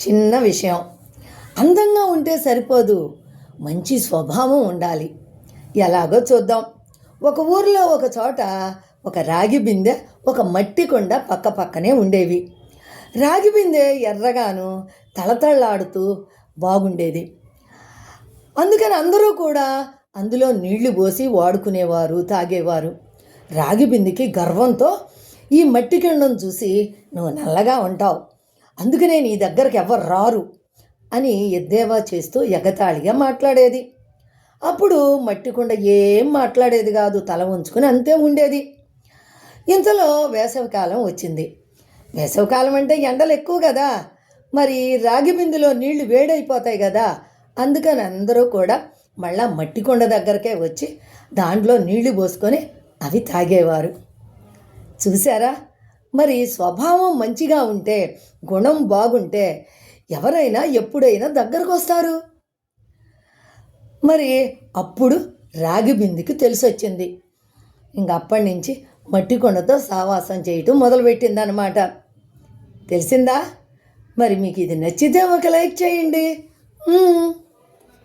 చిన్న విషయం. అందంగా ఉంటే సరిపోదు, మంచి స్వభావం ఉండాలి. ఎలాగో చూద్దాం. ఒక ఊరిలో ఒక చోట ఒక రాగి బిందె, ఒక మట్టి కుండ పక్క పక్కనే ఉండేవి. రాగి బిందె ఎర్రగాను తళతళలాడుతూ బాగుండేది. అందుకని అందరూ కూడా అందులో నీళ్లు పోసి వాడుకునేవారు, తాగేవారు. రాగి బిందెకి గర్వంతో, ఈ మట్టి కుండను చూసి నువ్వు నల్లగా ఉంటావు, అందుకనే నీ దగ్గరకు ఎవరు రారు అని ఎద్దేవా చేస్తూ ఎగతాళిగా మాట్లాడేది. అప్పుడు మట్టి కుండ ఏం మాట్లాడేది కాదు, తల ఉంచుకుని అంతే ఉండేది. ఇంతలో వేసవికాలం వచ్చింది. వేసవికాలం అంటే ఎండలు ఎక్కువ కదా, మరి రాగి బిందులో నీళ్లు వేడైపోతాయి కదా. అందుకని అందరూ కూడా మళ్ళా మట్టి కుండ దగ్గరకే వచ్చి దాంట్లో నీళ్లు పోసుకొని అవి తాగేవారు. చూసారా, మరి స్వభావం మంచిగా ఉంటే, గుణం బాగుంటే ఎవరైనా ఎప్పుడైనా దగ్గరకు వస్తారు. మరి అప్పుడు రాగి బిందెకి తెలిసొచ్చింది. అప్పటి నుంచి మట్టి కొండతో సావాసం చేయటం మొదలుపెట్టిందనమాట. తెలిసిందా? మరి మీకు ఇది నచ్చితే ఒక లైక్ చేయండి.